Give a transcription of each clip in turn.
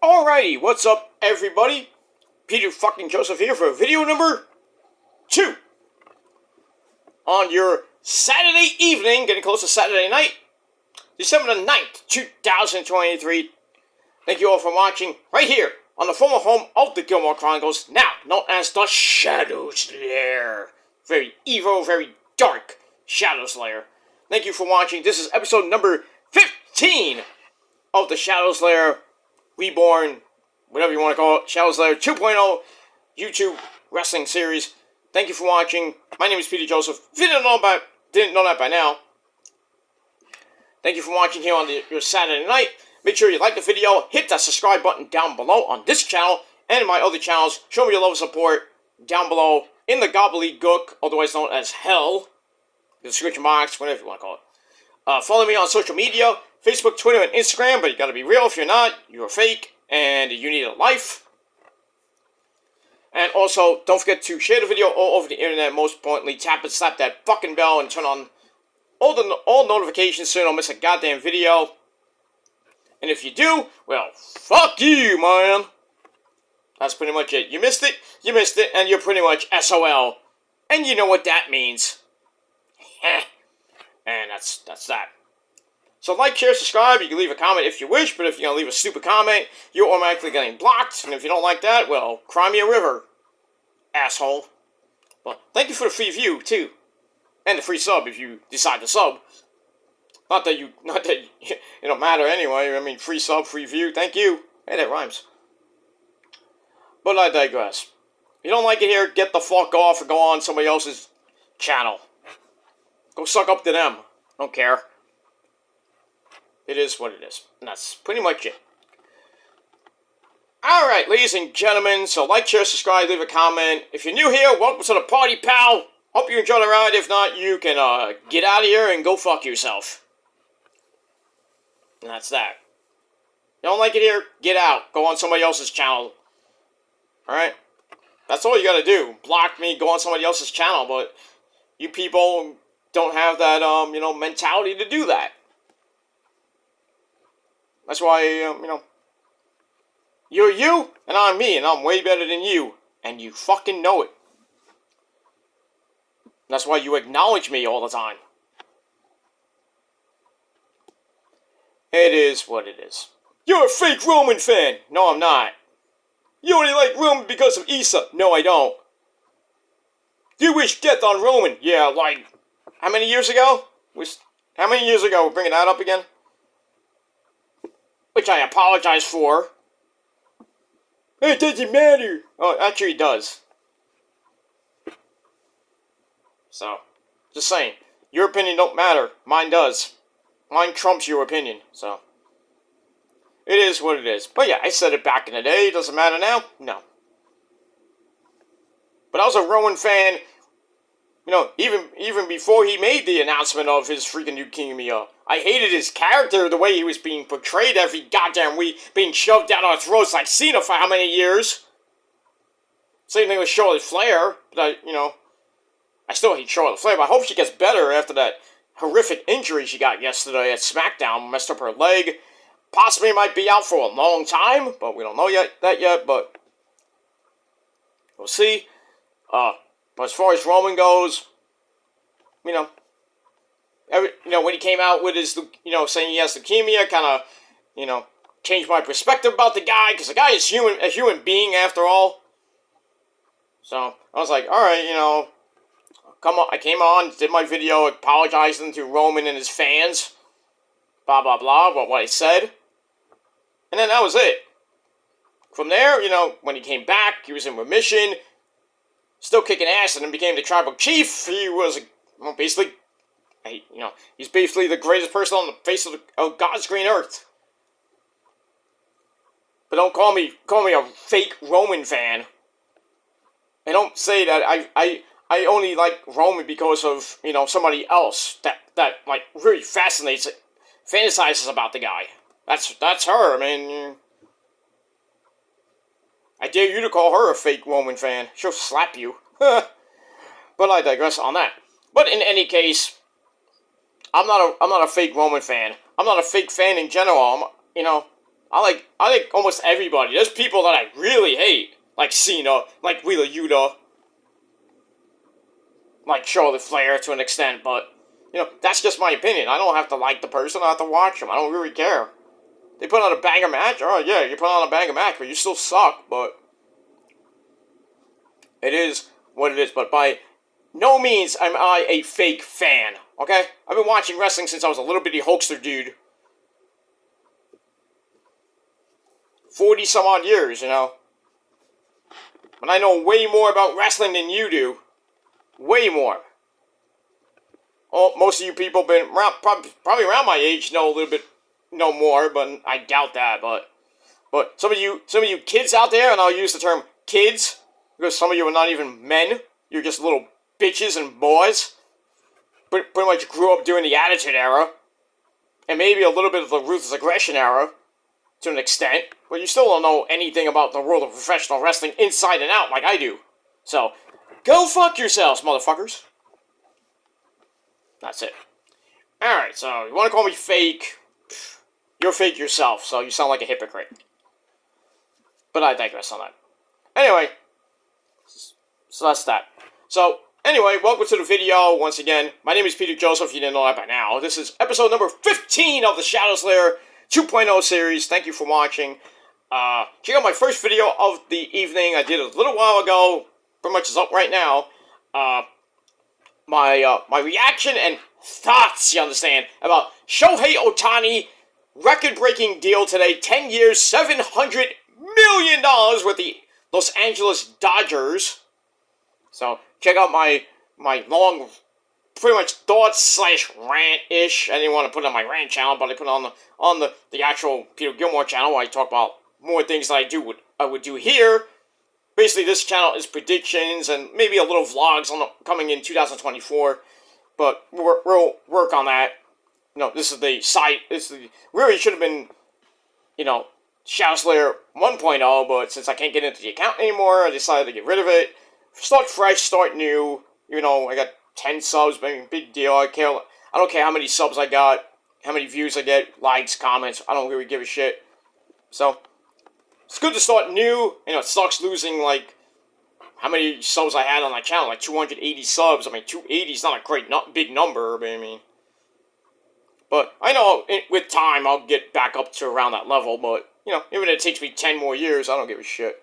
Alrighty, what's up, everybody? Peter fucking Joseph here for video number 2. On your Saturday evening, getting close to Saturday night, December the 9th, 2023. Thank you all for watching right here on the former home of the Gilmore Chronicles, now known as the Shadows Lair. Very evil, very dark Shadows Lair. Thank you for watching. This is episode number 15 of the Shadows Lair Reborn, whatever you want to call it, Shadows Lair 2.0 YouTube wrestling series. Thank you for watching. My name is Peter Joseph. If you didn't know that by now, thank you for watching here on your Saturday night. Make sure you like the video, hit that subscribe button down below on this channel and my other channels. Show me your love and support down below in the gobbledygook, otherwise known as hell, the description box, whatever you want to call it. Follow me on social media, Facebook, Twitter, and Instagram, but you gotta be real. If you're not, you're fake, and you need a life. And also, don't forget to share the video all over the internet. Most importantly, tap and slap that fucking bell and turn on all notifications so you don't miss a goddamn video. And if you do, well, fuck you, man. That's pretty much it. You missed it, and you're pretty much SOL. And you know what that means. And that's that. So like, share, subscribe. You can leave a comment if you wish, but if you're going to leave a stupid comment, you're automatically getting blocked. And if you don't like that, well, cry me a river, asshole. Well, thank you for the free view, too. And the free sub if you decide to sub. Not that it don't matter anyway. I mean, free sub, free view, thank you. Hey, that rhymes. But I digress. If you don't like it here, get the fuck off and go on somebody else's channel. Go suck up to them. Don't care. It is what it is. And that's pretty much it. Alright, ladies and gentlemen. So like, share, subscribe, leave a comment. If you're new here, welcome to the party, pal. Hope you enjoy the ride. If not, you can get out of here and go fuck yourself. And that's that. You don't like it here? Get out. Go on somebody else's channel. Alright? That's all you gotta do. Block me, go on somebody else's channel. But you people don't have that, mentality to do that. That's why, you're you, and I'm me, and I'm way better than you. And you fucking know it. That's why you acknowledge me all the time. It is what it is. You're a fake Roman fan. No, I'm not. You only like Roman because of Issa. No, I don't. You wish death on Roman. Yeah, like, how many years ago? How many years ago? We're bringing that up again? Which I apologize for. It doesn't matter. Oh, actually it does. So, just saying. Your opinion don't matter. Mine does. Mine trumps your opinion, so. It is what it is. But yeah, I said it back in the day. Doesn't matter now? No. But I was a Roman fan, even before he made the announcement of his freaking leukemia. I hated his character, the way he was being portrayed every goddamn week, being shoved down our throats like Cena for how many years? Same thing with Charlotte Flair, but I still hate Charlotte Flair, but I hope she gets better after that horrific injury she got yesterday at SmackDown, messed up her leg. Possibly might be out for a long time, but we don't know that yet, but we'll see. But as far as Roman goes, when he came out with his, saying he has leukemia, kind of, changed my perspective about the guy, because the guy is a human being after all. So, I was like, alright, come on, I came on, did my video apologizing to Roman and his fans, blah, blah, blah, what I said, and then that was it. From there, when he came back, he was in remission, still kicking ass, and then became the tribal chief. He was, basically, he's basically the greatest person on the face of God's green earth. But don't call me a fake Roman fan. And don't say that I only like Roman because of, somebody else that like really fantasizes about the guy. That's her. I mean, I dare you to call her a fake Roman fan. She'll slap you. But I digress on that. But in any case, I'm not a fake Roman fan. I'm not a fake fan in general. I like almost everybody. There's people that I really hate, like Cena, like Wheeler Yuta, like Charlotte Flair to an extent, but, you know, that's just my opinion. I don't have to like the person, I have to watch them. I don't really care. They put on a banger match, oh yeah, you put on a banger match, but you still suck, but it is what it is. But by no means am I a fake fan, okay? I've been watching wrestling since I was a little bitty Hulkster dude. 40 some odd years, you know? And I know way more about wrestling than you do. Way more. Oh, most of you people been around, probably around my age know a little bit, know more, but I doubt that. But some of you kids out there, and I'll use the term kids because some of you are not even men. You're just little bitches and boys. Pretty much grew up during the Attitude Era, and maybe a little bit of the Ruthless Aggression Era, to an extent. But you still don't know anything about the world of professional wrestling inside and out like I do. So, go fuck yourselves, motherfuckers. That's it. Alright, so you want to call me fake? You're fake yourself, so you sound like a hypocrite. But I digress on that. Anyway, so that's that. So, anyway, welcome to the video once again. My name is Peter Joseph, if you didn't know that by now. This is episode number 15 of the Shadow Slayer 2.0 series. Thank you for watching. Check out my first video of the evening. I did it a little while ago. Pretty much is up right now. My reaction and thoughts, you understand, about Shohei Ohtani record-breaking deal today. 10 years, $700 million with the Los Angeles Dodgers. So check out my long, pretty much thoughts / rant-ish. I didn't want to put it on my rant channel, but I put it on the actual Peter Gilmore channel where I talk about more things that I would do here. Basically, this channel is predictions and maybe a little vlogs coming in 2024, but we'll work on that. You know, this is the site. Really should have been, you know, Shadow Slayer 1.0, but since I can't get into the account anymore, I decided to get rid of it. Start fresh, start new. You know, I got 10 subs, maybe big deal. I don't care how many subs I got, how many views I get, likes, comments. I don't really give a shit. So it's good to start new. You know, it sucks losing, like, how many subs I had on my channel, like 280 subs. I mean, 280 is not a great, big number, but I mean. But I know with time I'll get back up to around that level, but, you know, even if it takes me 10 more years, I don't give a shit.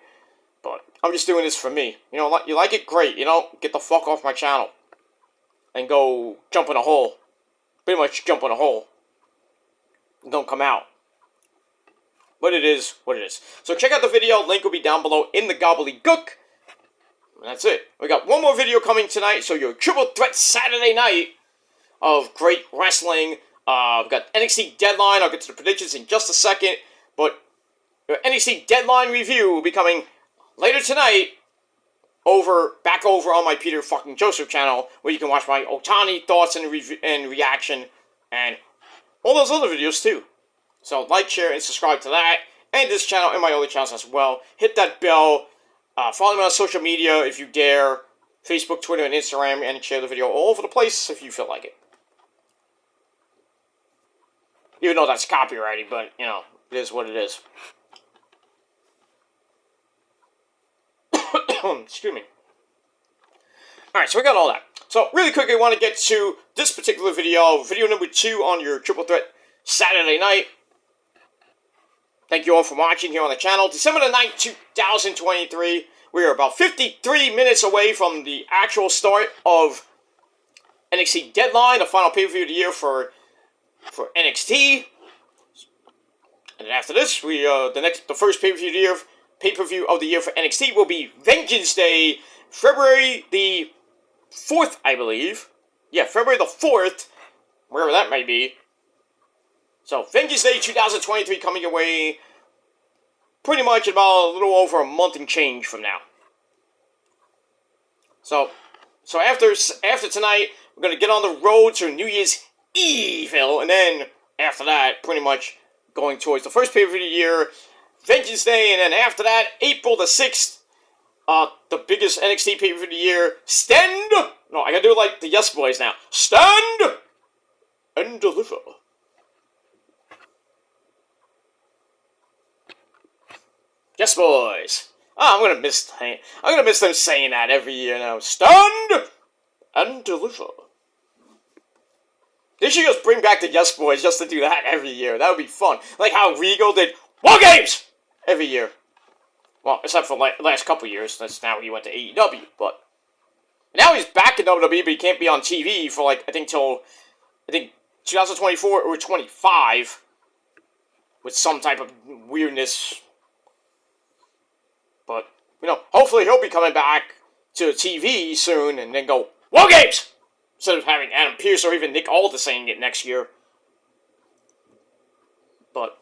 But I'm just doing this for me. You know, you like it? Great. You know, get the fuck off my channel. And go jump in a hole. Pretty much jump in a hole. And don't come out. But it is what it is. So check out the video. Link will be down below in the gobbledygook. And that's it. We got one more video coming tonight. So your Triple Threat Saturday night of great wrestling. We've got NXT Deadline. I'll get to the predictions in just a second. But your NXT Deadline review will be coming later tonight. Back over on my Peter fucking Joseph channel, where you can watch my Ohtani thoughts and reaction. And all those other videos too. So like, share, and subscribe to that, and this channel, and my other channels as well. Hit that bell. Follow me on social media if you dare. Facebook, Twitter, and Instagram, and share the video all over the place if you feel like it. Even though that's copyrighted, but, you know, it is what it is. Excuse me. Alright, so we got all that. So, really quickly, I want to get to this particular video. Video number 2 on your Triple Threat Saturday night. Thank you all for watching here on the channel. December the 9th, 2023. We are about 53 minutes away from the actual start of NXT Deadline, the final pay-per-view of the year for NXT. And then after this, the first pay-per-view of the year for NXT will be Vengeance Day, February the 4th, I believe. Yeah, February the 4th, wherever that may be. So, Vengeance Day 2023 coming away pretty much about a little over a month and change from now. So after tonight, we're going to get on the road to New Year's Evil, and then after that, pretty much going towards the first pay-per-view of the year, Vengeance Day, and then after that, April the 6th, the biggest NXT pay-per-view of the year, Stand! No, I gotta do it like the Yes Boys now. Stand! And deliver. Yes, boys. Oh, I'm gonna miss them saying that every year now. Stand and deliver. They should just bring back the Yes Boys just to do that every year. That would be fun. Like how Regal did War Games every year. Well, except for the last couple years. That's now he went to AEW. But now he's back in WWE, but he can't be on TV for I think till 2024 or 25 with some type of weirdness. But, hopefully he'll be coming back to TV soon and then go, War Games! Instead of having Adam Pearce or even Nick Aldis saying it next year. But,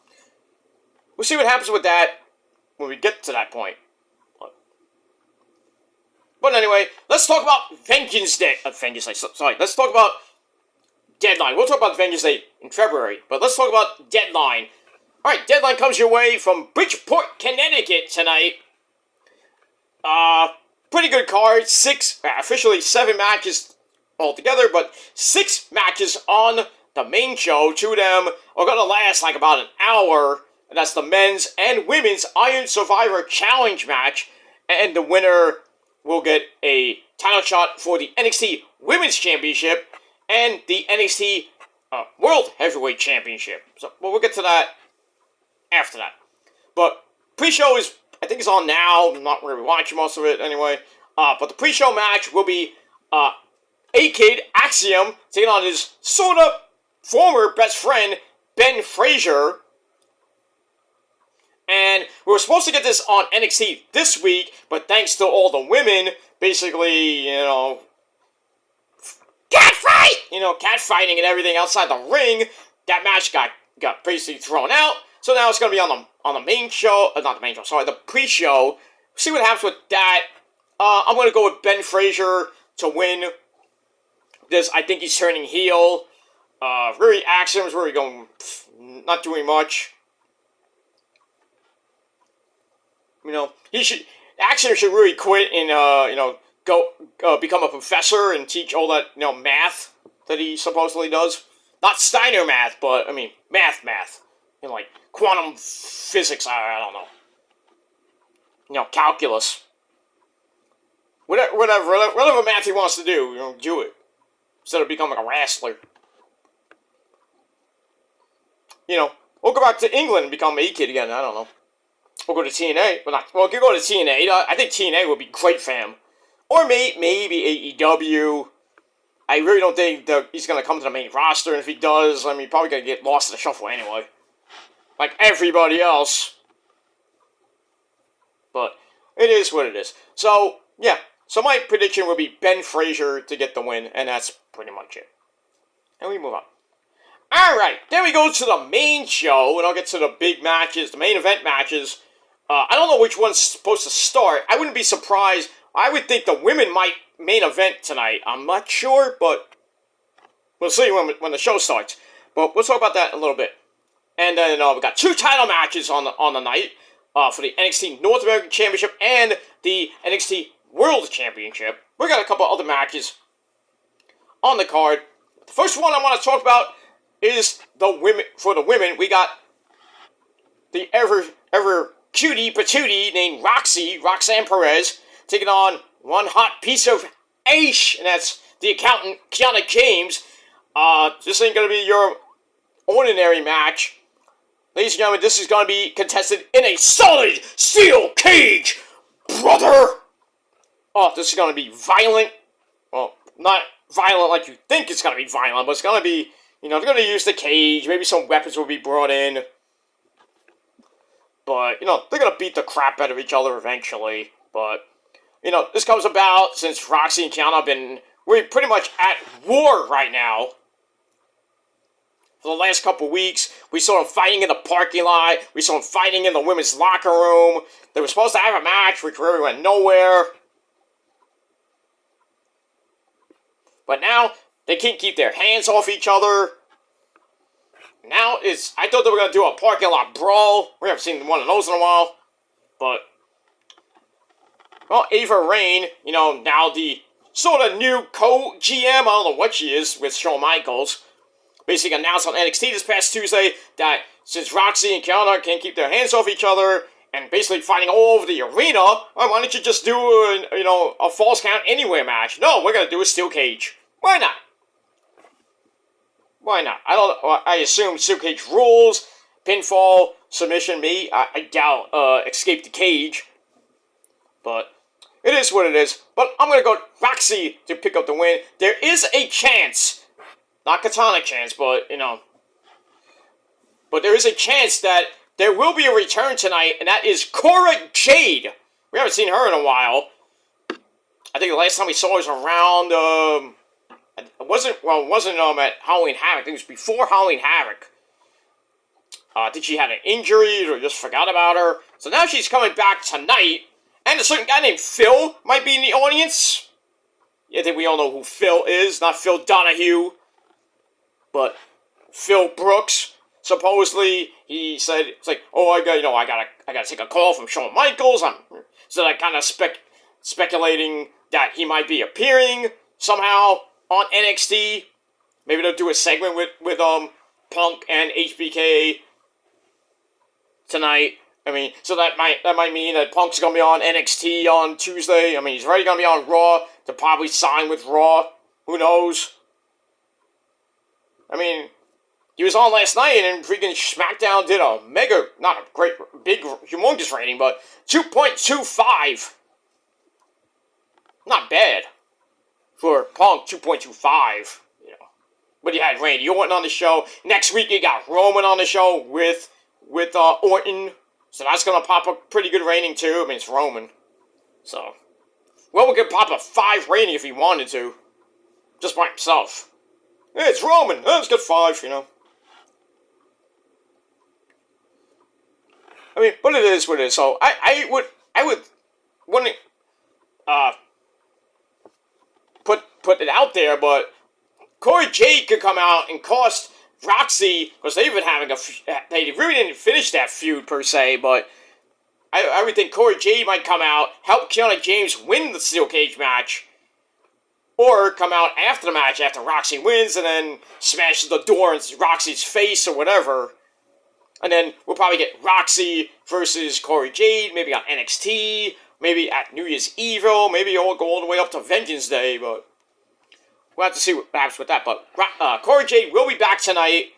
we'll see what happens with that when we get to that point. But anyway, let's talk about Vengeance Day. Let's talk about Deadline. We'll talk about Vengeance Day in February, but let's talk about Deadline. Alright, Deadline comes your way from Bridgeport, Connecticut tonight. Pretty good card. Officially 7 matches altogether, but 6 matches on the main show. 2 of them are going to last about an hour, and that's the men's and women's Iron Survivor Challenge match, and the winner will get a title shot for the NXT Women's Championship and the NXT World Heavyweight Championship. So, we'll get to that after that. But pre-show I think it's on now. I'm not really watching most of it anyway. But the pre-show match will be A-Kid Axiom taking on his sort of former best friend, Ben Frazier. And we were supposed to get this on NXT this week, but thanks to all the women, basically, catfighting and everything outside the ring, that match got basically thrown out. So now it's going to be on the main show, not the main show, sorry, the pre-show. See what happens with that. I'm going to go with Ben Frazier to win this. I think he's turning heel. Really, Axiom's really going, not doing much. Axiom should really quit and, go become a professor and teach all that, math that he supposedly does. Not Steiner math, but, math. Quantum physics, I don't know. Calculus. Whatever math he wants to do, do it. Instead of becoming a wrestler. We'll go back to England and become A-Kid again, I don't know. We'll go to TNA. We could go to TNA. I think TNA would be great for him. Or maybe AEW. I really don't think that he's going to come to the main roster, and if he does, probably going to get lost in the shuffle anyway. Like everybody else. But it is what it is. So, yeah. So my prediction would be Ben Frazier to get the win, and that's pretty much it. And we move on. Alright, then we go to the main show, and I'll get to the big matches, the main event matches. I don't know which one's supposed to start. I wouldn't be surprised. I would think the women might main event tonight. I'm not sure, but we'll see when the show starts. But we'll talk about that in a little bit. And then we got 2 title matches on the night for the NXT North American Championship and the NXT World Championship. We got a couple other matches on the card. The first one I want to talk about is the women. For the women, we got the ever cutie patootie named Roxanne Perez, taking on one hot piece of ash, and that's the accountant, Kiana James. This ain't going to be your ordinary match. Ladies and gentlemen, this is going to be contested in a solid steel cage, brother! Oh, this is going to be violent. Well, not violent like you think it's going to be violent, but it's going to be, they're going to use the cage. Maybe some weapons will be brought in. But, they're going to beat the crap out of each other eventually. But, this comes about since Roxy and Kiana have been pretty much at war right now. For the last couple weeks, we saw them fighting in the parking lot. We saw them fighting in the women's locker room. They were supposed to have a match, which really went nowhere. But now, they can't keep their hands off each other. Now, I thought they were going to do a parking lot brawl. We haven't seen one of those in a while. But, well, Ava Raine, now the sort of new co-GM, I don't know what she is, with Shawn Michaels, basically announced on NXT this past Tuesday that since Roxy and Kiana can't keep their hands off each other, and basically fighting all over the arena. Why don't you just do a Falls Count Anywhere match? No, we're gonna do a steel cage. Why not? Why not? I assume steel cage rules, pinfall, submission. I doubt escape the cage, but it is what it is. But I'm gonna go Roxy to pick up the win. There is a chance, not Katana chance, but but there is a chance that there will be a return tonight, and that is Cora Jade. We haven't seen her in a while. I think the last time we saw her was around, it wasn't at Halloween Havoc. I think it was before Halloween Havoc. I think she had an injury or just forgot about her. So now she's coming back tonight, and a certain guy named Phil might be in the audience. Yeah, I think we all know who Phil is. Not Phil Donahue, but Phil Brooks. Supposedly, he said, it's like, oh, I gotta take a call from Shawn Michaels. So I kind of speculating that he might be appearing somehow on NXT. Maybe they'll do a segment with Punk and HBK tonight. I mean, so that might mean that Punk's gonna be on NXT on Tuesday. I mean, he's already gonna be on Raw to probably sign with Raw. Who knows? I mean, he was on last night, and freaking SmackDown did a not a great, big, humongous rating, but 2.25. Not bad for Punk, 2.25. But you had Randy Orton on the show. Next week you got Roman on the show with Orton, so that's gonna pop a pretty good rating too. I mean, it's Roman, so Roman could pop a 5 rating if he wanted to, just by himself. Hey, it's Roman. Let's get 5. I mean, but it is what it is. So I would want to put it out there, but Cora Jade could come out and cost Roxy, because they've been having they really didn't finish that feud per se, but I would think Cora Jade might come out, help Kiana James win the steel cage match, or come out after the match after Roxy wins and then smash the door in Roxy's face or whatever. And then we'll probably get Roxy versus Cora Jade, maybe on NXT, maybe at New Year's Evil, maybe it'll go all the way up to Vengeance Day, but we'll have to see what happens with that. But Cora Jade will be back tonight,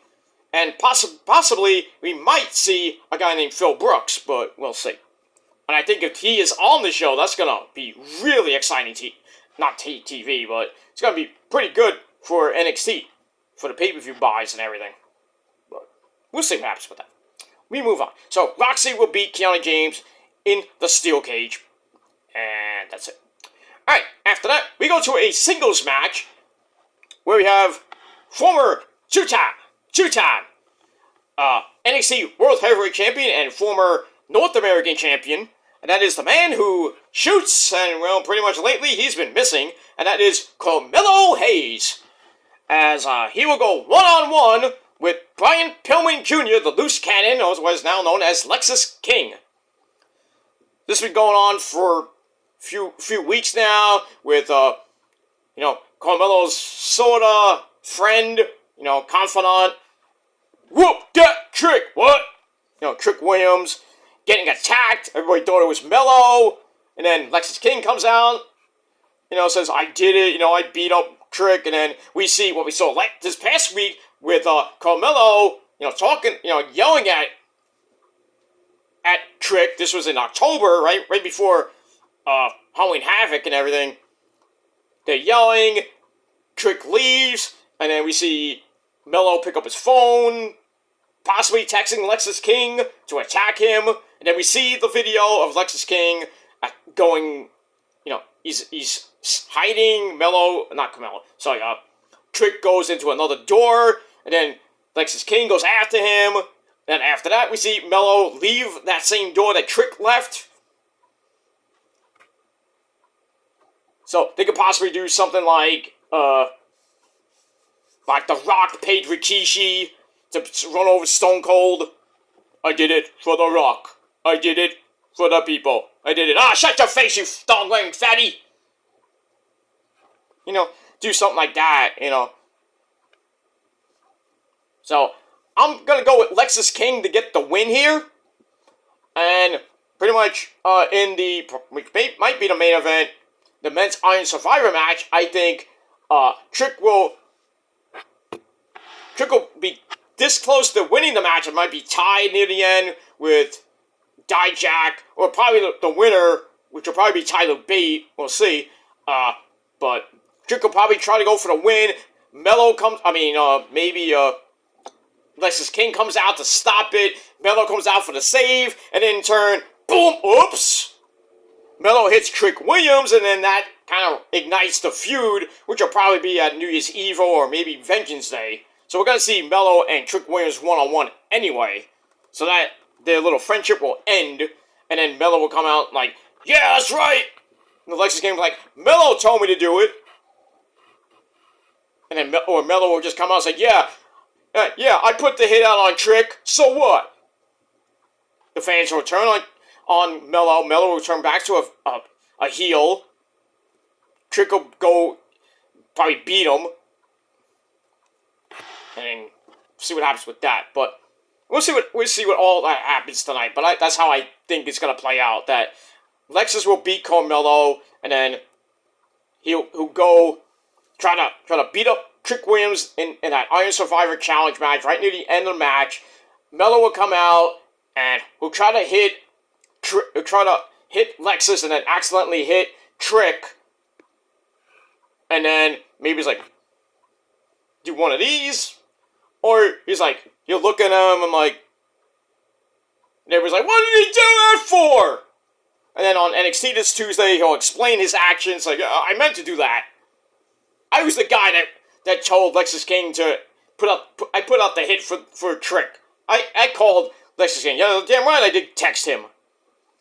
and possibly we might see a guy named Phil Brooks, but we'll see. And I think if he is on the show, that's going to be really exciting not TV, but it's going to be pretty good for NXT, for the pay-per-view buys and everything. But we'll see what happens with that. We move on. So, Roxy will beat Kiana James in the steel cage. And that's it. Alright, after that, we go to a singles match where we have former two-time NXT World Heavyweight Champion and former North American Champion. And that is the man who shoots, and well, pretty much lately he's been missing. And that is Carmelo Hayes. As he will go one-on-one with Brian Pillman Jr., the loose cannon, otherwise now known as Lexis King. This has been going on for a few weeks now with, Carmelo's sorta friend, confidant. Whoop that Trick! What? Trick Williams getting attacked. Everybody thought it was Melo. And then Lexis King comes out, says, I did it, I beat up Trick. And then we see what we saw this past week with Carmelo, talking, yelling at Trick. This was in October, right before Halloween Havoc and everything. They're yelling, Trick leaves, and then we see Melo pick up his phone, possibly texting Lexis King to attack him, and then we see the video of Lexis King going, he's hiding Trick goes into another door, and then Lexis King goes after him, and after that we see Melo leave that same door that Trick left. So they could possibly do something like The Rock paid Rikishi to run over Stone Cold. I did it for The Rock. I did it for the people. I did it. Shut your face, you dog-wearing fatty! Do something like that, So, I'm gonna go with Lexis King to get the win here. And pretty much in the, which might be the main event, the men's Iron Survivor match, I think Trick will be this close to winning the match. It might be tied near the end with Dijak, or probably the winner, which will probably be Tyler Bate. We'll see. But Trick will probably try to go for the win. Mello comes, maybe Lexis King comes out to stop it. Mello comes out for the save, and then in turn, boom, oops! Mello hits Trick Williams, and then that kind of ignites the feud, which will probably be at New Year's Eve or maybe Vengeance Day. So we're going to see Mello and Trick Williams one-on-one anyway. So that their little friendship will end, and then Mello will come out like, yeah, that's right! And the Lexis King will be like, Mello told me to do it. And then Mello will just come out and say, yeah, I put the hit out on Trick, so what? The fans will turn on Mello. Mello will turn back to a heel. Trick will go, probably beat him. And then see what happens with that. But we'll see what all that happens tonight. But that's how I think it's going to play out. That Lexis will beat Carmelo, and then he'll go try to beat up Trick Williams in that Iron Survivor Challenge match right near the end of the match. Mello will come out and will try to hit Lexis and then accidentally hit Trick. And then maybe he's like, do one of these? Or he's like, he'll look at him and like, and everybody's like, what did he do that for? And then on NXT this Tuesday, he'll explain his actions, like, I meant to do that. I was the guy that told Lexis King to put out the hit for Trick. I called Lexis King. Yeah, damn right I did text him.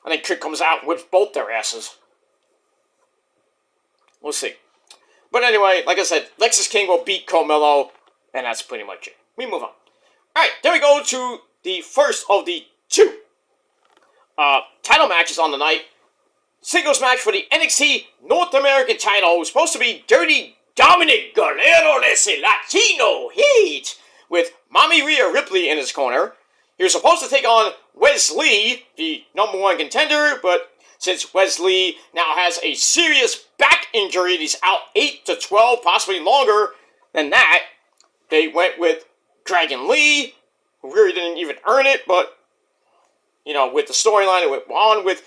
And then Trick comes out and whips both their asses. We'll see. But anyway, like I said, Lexis King will beat Carmelo, and that's pretty much it. We move on. Alright, then we go to the first of the two title matches on the night. Singles match for the NXT North American title was supposed to be Dirty Dominic Guerrero de Latino Heat with Mommy Rhea Ripley in his corner. He was supposed to take on Wes Lee, the #1 contender, but since Wes Lee now has a serious back injury, he's out 8 to 12, possibly longer than that, they went with Dragon Lee, who really didn't even earn it, but, with the storyline, it went on with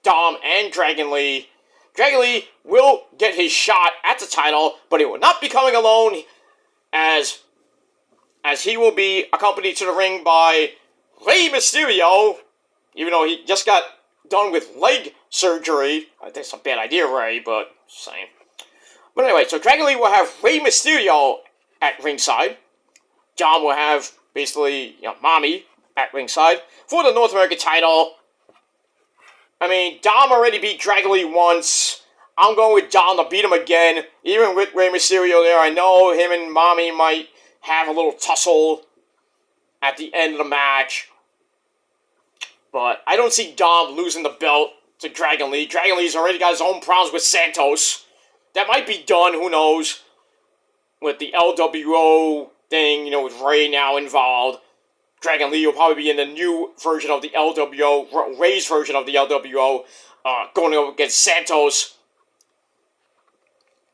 Dom and Dragon Lee. Dragon Lee will get his shot at the title, but he will not be coming alone, as he will be accompanied to the ring by Rey Mysterio, even though he just got done with leg surgery. I think it's a bad idea, Ray, but same. But anyway, so Dragon Lee will have Rey Mysterio at ringside. John will have, basically, Mommy at ringside for the North American title. I mean, Dom already beat Dragon Lee once. I'm going with Dom to beat him again. Even with Rey Mysterio there, I know him and Mommy might have a little tussle at the end of the match. But I don't see Dom losing the belt to Dragon Lee. Dragon Lee's already got his own problems with Santos. That might be done, who knows, with the LWO thing, with Ray now involved. Dragon Lee will probably be in the new version of the LWO, Ray's version of the LWO, going up against Santos.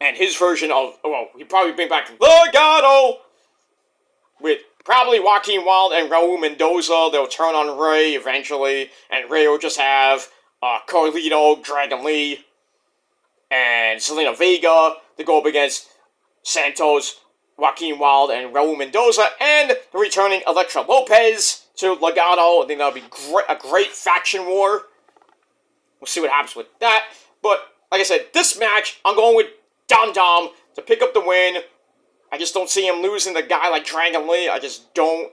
And his version of, he'll probably bring back Legado with probably Joaquin Wilde and Raul Mendoza. They'll turn on Ray eventually, and Ray will just have Carlito, Dragon Lee, and Zelina Vega to go up against Santos, Joaquin Wilde, and Raul Mendoza, and the returning Elektra Lopez to Legado. I think that'll be a great faction war. We'll see what happens with that. But, like I said, this match, I'm going with Dom to pick up the win. I just don't see him losing to a guy like Dragon Lee. I just don't.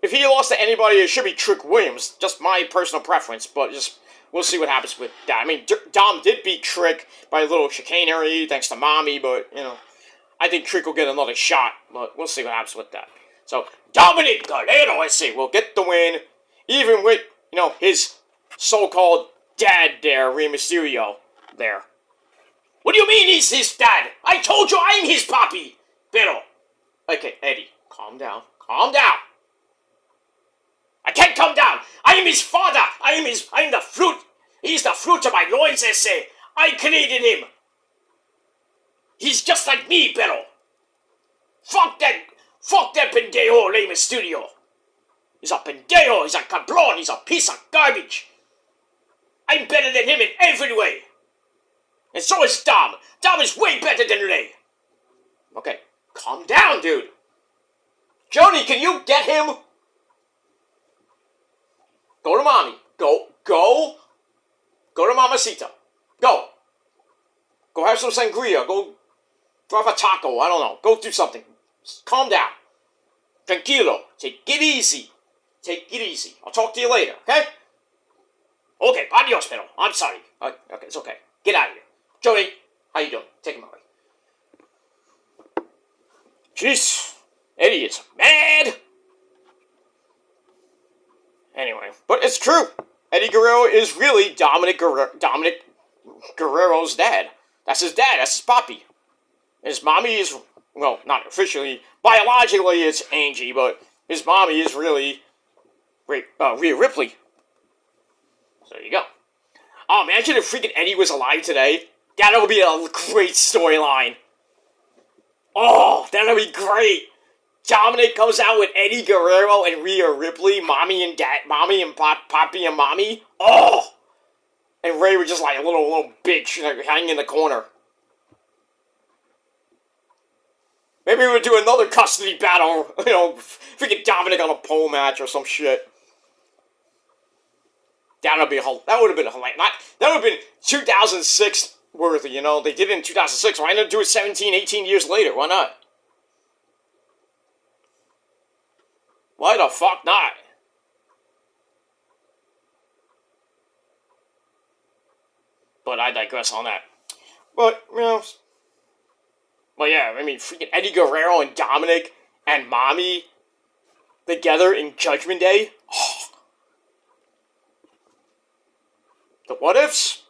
If he lost to anybody, it should be Trick Williams. Just my personal preference, but we'll see what happens with that. I mean, Dom did beat Trick by a little chicanery, thanks to Mommy, but, I think Trick will get another shot, but we'll see what happens with that. So, Dominic Guerrero, will get the win, even with, his so-called dad there, Rey Mysterio, there. What do you mean he's his dad? I told you I'm his papi! Pero. Okay, Eddie, calm down. Calm down! I can't calm down! I'm his father. I'm the fruit. He's the fruit of my loins, they say. I created him. He's just like me, pero. Fuck that pendejo Rey Mysterio. He's a pendejo, he's a cabrón, he's a piece of garbage. I'm better than him in every way. And so is Dom. Dom is way better than Rey. Okay, calm down, dude. Joni, can you get him? Go to mommy. Go to Mamacita. Go have some sangria. Go have a taco. I don't know. Go do something. Calm down. Tranquilo. Take it easy. I'll talk to you later, okay? Okay, adios, pero. I'm sorry. Okay, it's okay. Get out of here. Jody, how you doing? Take him away. Jeez. Eddie is mad. Anyway, but it's true. Eddie Guerrero is really Dominic Guerrero's dad. That's his dad. That's his papi. His mommy is, well, not officially. Biologically, it's Angie, but his mommy is really Rhea Ripley. So there you go. Oh, imagine if freaking Eddie was alive today. That would be a great storyline. Oh, that would be great. Dominic comes out with Eddie Guerrero and Rhea Ripley, mommy and Poppy and mommy. Oh! And Ray was just like a little bitch hanging in the corner. Maybe we would do another custody battle, freaking Dominic on a pole match or some shit. That would have been hilarious. That would have been 2006 worthy, They did it in 2006. Why not do it 17, 18 years later? Why not? Why the fuck not? But I digress on that. But, well, yeah, I mean, freaking Eddie Guerrero and Dominic and Mommy together in Judgment Day. Oh. The what ifs?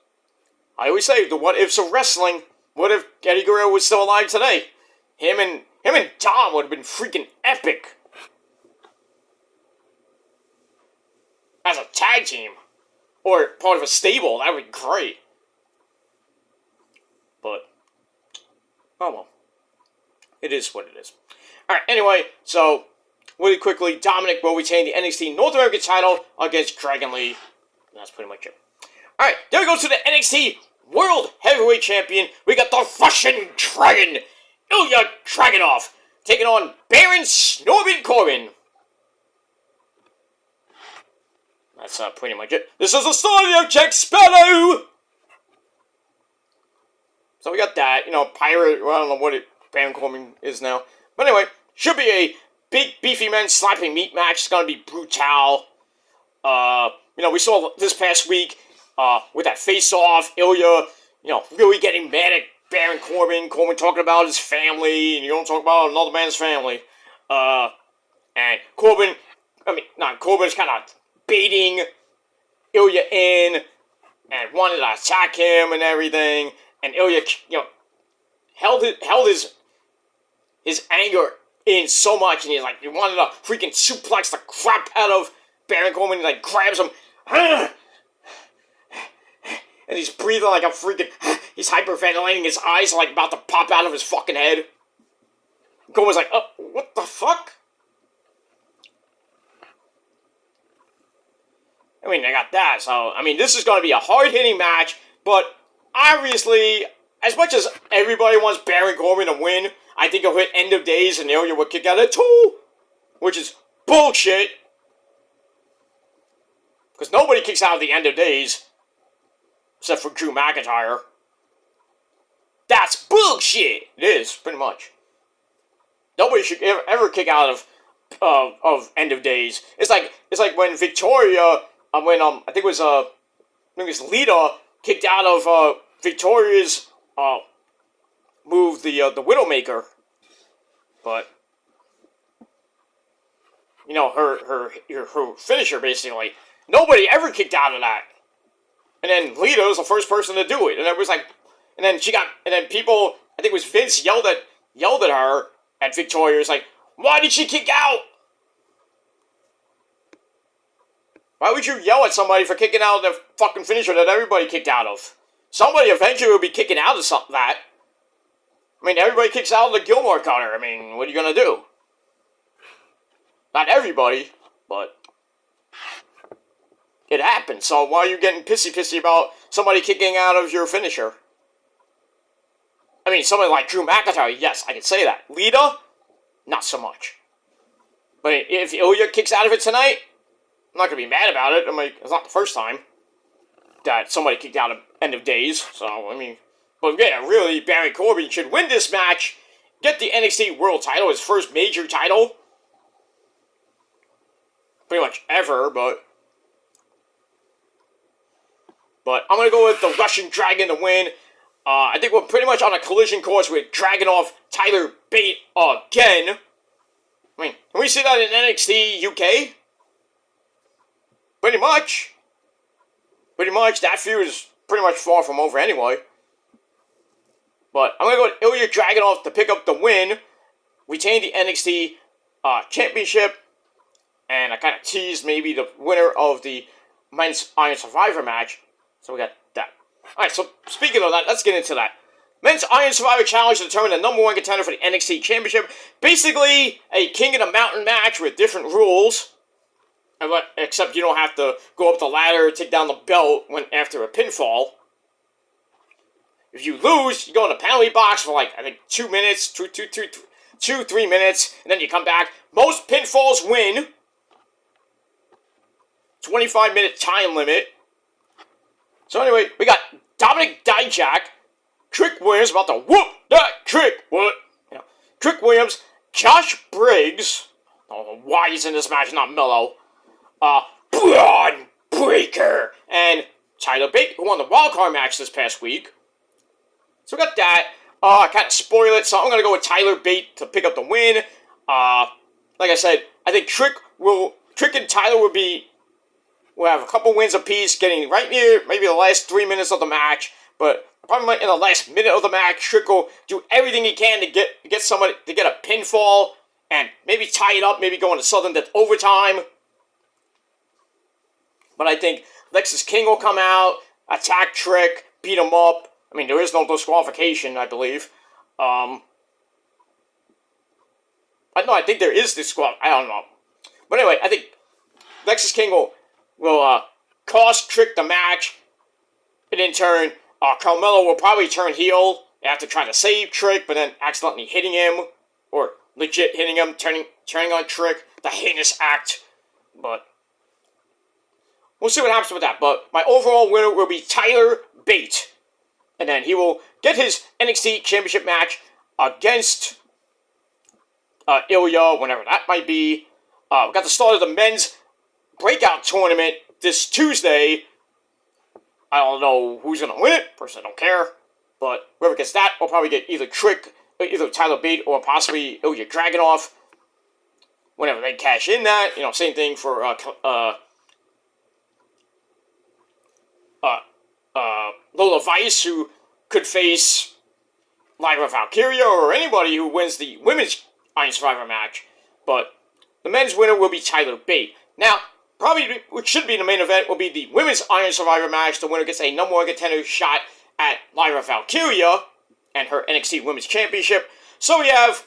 I always say the what ifs of wrestling. What if Eddie Guerrero was still alive today? Him and Dom would have been freaking epic. As a tag team. Or part of a stable, that would be great. But, oh well. It is what it is. Alright, anyway, so, really quickly, Dominic will retain the NXT North American title against Dragon Lee. And that's pretty much it. Alright, then we go to the NXT World Heavyweight Champion. We got the Russian Dragon, Ilya Dragunov, taking on Baron Corbin Corbin. That's pretty much it. This is the story of Jack Sparrow! So we got that, pirate, well, I don't know what Baron Corbin is now. But anyway, should be a big, beefy men slapping meat match. It's gonna be brutal. We saw this past week, with that face-off, Ilya, really getting mad at Baron Corbin. Corbin talking about his family, and you don't talk about another man's family. And Corbin's kind of baiting Ilya in, and wanted to attack him and everything. And Ilya, held his anger in so much, and he wanted to freaking suplex the crap out of Baron Corbin, and grabs him, and he's breathing like a freaking, he's hyperventilating, his eyes are about to pop out of his fucking head. Corbin's like, oh, what the fuck? I mean, I got that, so, this is going to be a hard-hitting match, but obviously, as much as everybody wants Baron Corbin to win, I think he'll hit End of Days and Ilya will kick out of 2, which is bullshit. Because nobody kicks out of the End of Days, except for Drew McIntyre. That's bullshit! It is, pretty much. Nobody should ever kick out of End of Days. It's like when Victoria, I think it was Lita kicked out of Victoria's move, the Widowmaker, but her finisher basically. Nobody ever kicked out of that, and then Lita was the first person to do it, and it was and then people, I think it was Vince yelled at her at Victoria. It's why did she kick out? Why would you yell at somebody for kicking out of the fucking finisher that everybody kicked out of? Somebody eventually will be kicking out of that. I mean, everybody kicks out of the Gilmore cutter. I mean, what are you gonna do? Not everybody, but it happens. So why are you getting pissy about somebody kicking out of your finisher? I mean, somebody like Drew McIntyre, yes, I can say that. Lita, not so much. But if Ilya kicks out of it tonight, I'm not going to be mad about it. I mean, it's not the first time that somebody kicked out of End of Days. So, I mean, but yeah, really, Baron Corbin should win this match, get the NXT World title, his first major title. Pretty much ever, but I'm going to go with the Russian Dragon to win. I think we're pretty much on a collision course with Dragunov Tyler Bate again. I mean, can we see that in NXT UK? Pretty much. That feud is pretty much far from over anyway. But I'm going to go with Ilya Dragunov to pick up the win, retain the NXT Championship, and I kind of teased maybe the winner of the Men's Iron Survivor match. So we got that. Alright, so speaking of that, let's get into that. Men's Iron Survivor Challenge to determine the number one contender for the NXT Championship. Basically, a King of the Mountain match with different rules. Except you don't have to go up the ladder, take down the belt after a pinfall. If you lose, you go in the penalty box for like, I think, 2 minutes, 3 minutes, and then you come back. Most pinfalls win. 25-minute time limit. So anyway, we got Dominic Dijak, Trick Williams, about to whoop that Trick. What? You know, Trick Williams, Josh Briggs. I don't know why he's in this match, not Mello. Braun Breaker, and Tyler Bate, who won the wildcard match this past week. So we got that. I kind of spoil it, so I'm going to go with Tyler Bate to pick up the win. Like I said, I think Trick and Tyler will have a couple wins apiece, getting right near maybe the last 3 minutes of the match. But probably in the last minute of the match, Trick will do everything he can to get somebody to get a pinfall and maybe tie it up, maybe go into sudden death overtime. But I think Lexis King will come out, attack Trick, beat him up. I mean, there is no disqualification, I believe. I think there is disqualification. I don't know. But anyway, I think Lexis King will cost Trick the match. And in turn, Carmelo will probably turn heel after trying to save Trick, but then accidentally hitting him, or legit hitting him, turning on Trick, the heinous act. But we'll see what happens with that. But my overall winner will be Tyler Bate. And then he will get his NXT Championship match against Ilya, whenever that might be. We got the start of the men's breakout tournament this Tuesday. I don't know who's going to win it. Personally, I don't care. But whoever gets that will probably get either Tyler Bate or possibly Ilya Dragunov. Whenever they cash in that. You know, same thing for Lola Vice, who could face Lyra Valkyria or anybody who wins the women's Iron Survivor match. But the men's winner will be Tyler Bate. Now, probably what should be the main event will be the women's Iron Survivor match. The winner gets a number one contender shot at Lyra Valkyria and her NXT Women's Championship. So we have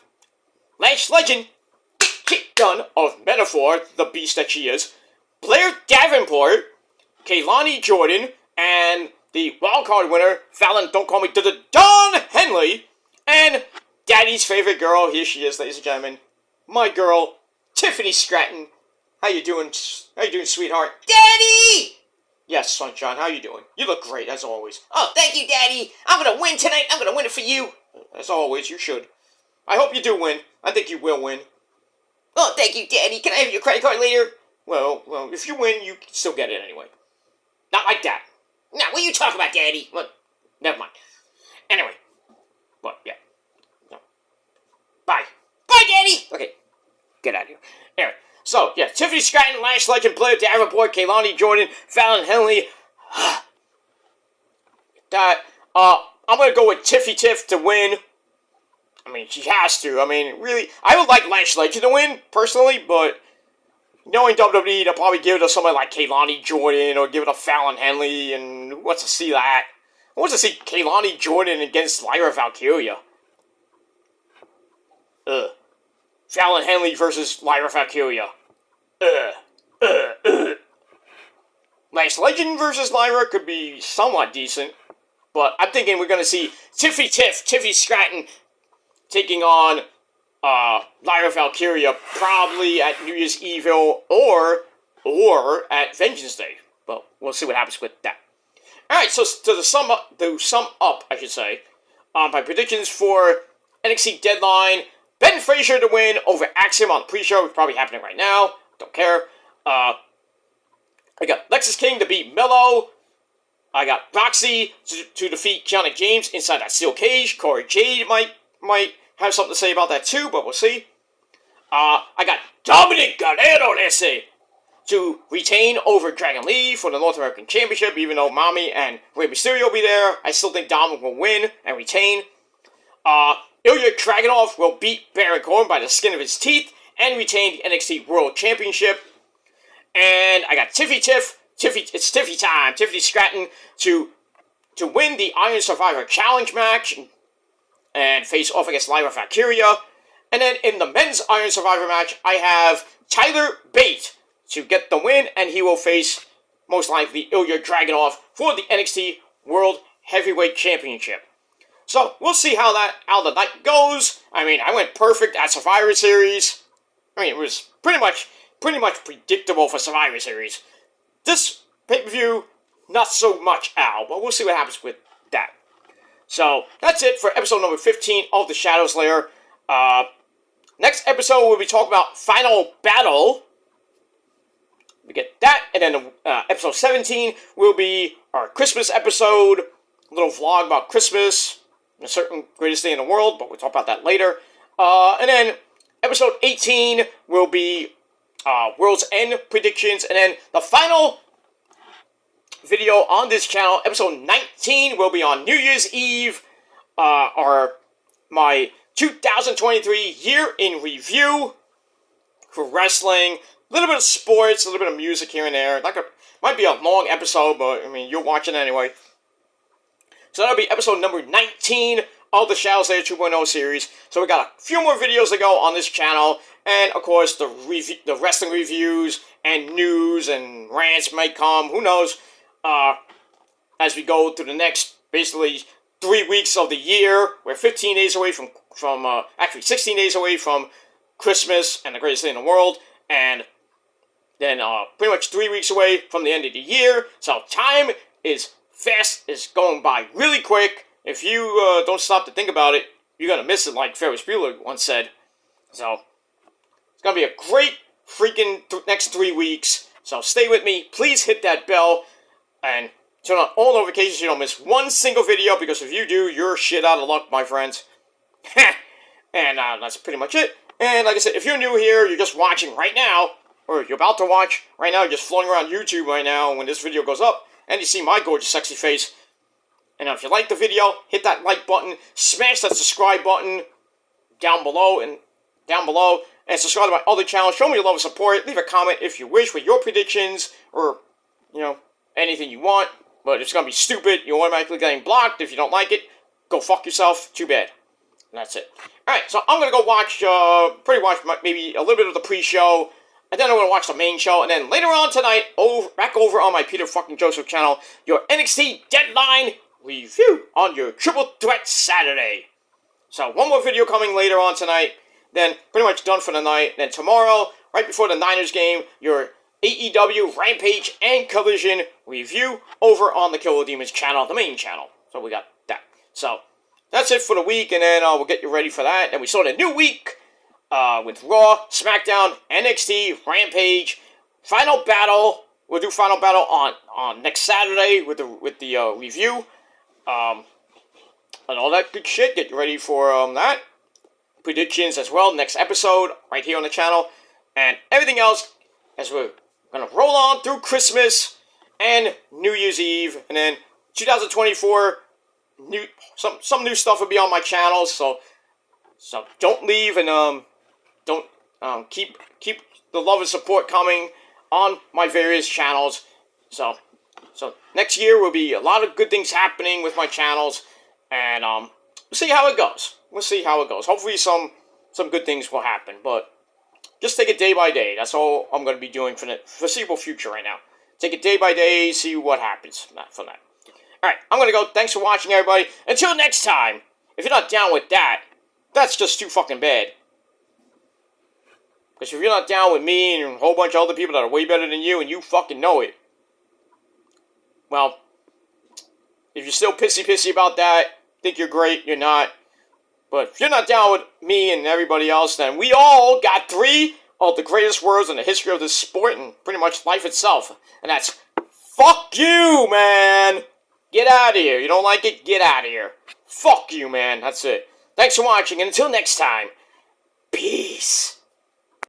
Lash Legend, Kick Gun of Metaphor, the beast that she is, Blair Davenport, Kaylani Jordan, and the wildcard winner, Fallon Don't Call Me Don Henley, and Daddy's favorite girl, here she is, ladies and gentlemen, my girl, Tiffany Stratton. How you doing, sweetheart? Daddy! Yes, sunshine, how you doing? You look great, as always. Oh, thank you, Daddy. I'm gonna win tonight. I'm gonna win it for you. As always, you should. I hope you do win. I think you will win. Oh, thank you, Daddy. Can I have your credit card later? Well, if you win, you can still get it anyway. Not like that. Now, what are you talking about, Daddy? Look, never mind. Anyway. But, yeah. No. Bye. Bye, Daddy! Okay. Get out of here. Anyway. So, yeah. Tiffany Stratton, Lash Legend, Blair Davenport, Kaylani Jordan, Fallon Henley. I'm going to go with Tiffy Tiff to win. I mean, she has to. I mean, really, I would like Lash Legend to win, personally, but knowing WWE, they'll probably give it to somebody like Kehlani Jordan or give it to Fallon Henley, and who wants to see that? Who wants to see Kehlani Jordan against Lyra Valkyria? Fallon Henley versus Lyra Valkyria. Last Legend versus Lyra could be somewhat decent, but I'm thinking we're going to see Tiffy Stratton taking on Lyra Valkyria probably at New Year's Evil or at Vengeance Day. But we'll see what happens with that. Alright, so to sum up, I should say, my predictions for NXT Deadline: Ben Frazier to win over Axiom on the pre-show. It's probably happening right now. Don't care. I got Lexis King to beat Mello. I got Roxy to defeat Kiana James inside that steel cage. Corey Jade might have something to say about that too, but we'll see. I got Dominic Guerrero, let's say, to retain over Dragon Lee for the North American Championship, even though Mami and Rey Mysterio will be there. I still think Dominic will win and retain. Ilya Dragunov will beat Baron Corbin by the skin of his teeth and retain the NXT World Championship. And I got it's Tiffy time. Tiffany Stratton to win the Iron Survivor Challenge match and face off against Lyra Valkyria. And then in the men's Iron Survivor match, I have Tyler Bate to get the win, and he will face, most likely, Ilya Dragunov for the NXT World Heavyweight Championship. So, we'll see how the night goes. I mean, I went perfect at Survivor Series. I mean, it was pretty much predictable for Survivor Series. This pay-per-view, not so much, Al, but we'll see what happens with that. So, that's it for episode number 15 of The Shadows Lair. Next episode, we'll be talking about Final Battle. We get that, and then episode 17 will be our Christmas episode. A little vlog about Christmas, a certain greatest day in the world, but we'll talk about that later. And then episode 18 will be World's End predictions, and then the final video on this channel, episode 19, will be on New Year's Eve, my 2023 year in review for wrestling, a little bit of sports, a little bit of music here and there. Might be a long episode, but I mean, you're watching anyway. So that'll be episode number 19 of the Shadows Lair 2.0 series. So we got a few more videos to go on this channel, and of course the wrestling reviews and news and rants might come. Who knows? As we go through the next basically 3 weeks of the year, we're 15 days away from actually 16 days away from Christmas and the greatest day in the world, and then pretty much 3 weeks away from the end of the year. So time is going by really quick. If you don't stop to think about it, you're gonna miss it, like Ferris Bueller once said. So it's gonna be a great freaking next 3 weeks. So stay with me. Please hit that bell and turn on all notifications so you don't miss one single video, because if you do, you're shit out of luck, my friends. And that's pretty much it. And like I said, if you're new here, you're just watching right now, or you're about to watch right now, you're just floating around YouTube right now when this video goes up, and you see my gorgeous, sexy face. And if you like the video, hit that like button, smash that subscribe button down below, and subscribe to my other channel. Show me your love and support. Leave a comment if you wish with your predictions, or, anything you want. But it's going to be stupid. You're automatically getting blocked. If you don't like it, go fuck yourself. Too bad. And that's it. Alright, so I'm going to go watch, maybe a little bit of the pre-show, and then I'm going to watch the main show, and then later on tonight, back over on my Peter fucking Joseph channel, your NXT Deadline review on your Triple Threat Saturday. So, one more video coming later on tonight, then pretty much done for the night. Then tomorrow, right before the Niners game, your AEW, Rampage, and Collision review over on the Killer Demons channel, the main channel. So we got that. So, that's it for the week, and then we'll get you ready for that. And we start a new week with Raw, SmackDown, NXT, Rampage, Final Battle. We'll do Final Battle on next Saturday with the review. And all that good shit. Get you ready for that. Predictions as well, next episode, right here on the channel. And everything else as we're going to roll on through Christmas and New Year's Eve. And then 2024, some new stuff will be on my channel. So don't leave, and don't keep the love and support coming on my various channels. So next year will be a lot of good things happening with my channels, and we'll see how it goes. We'll see how it goes. Hopefully some good things will happen, but just take it day by day. That's all I'm going to be doing for the foreseeable future right now. Take it day by day, see what happens from that. Alright, I'm going to go. Thanks for watching, everybody. Until next time, if you're not down with that, that's just too fucking bad. Because if you're not down with me and a whole bunch of other people that are way better than you and you fucking know it, well, if you're still pissy about that, think you're great, you're not. But if you're not down with me and everybody else, then we all got 3 of the greatest words in the history of this sport and pretty much life itself. And that's, fuck you, man! Get out of here. You don't like it? Get out of here. Fuck you, man. That's it. Thanks for watching, and until next time, peace.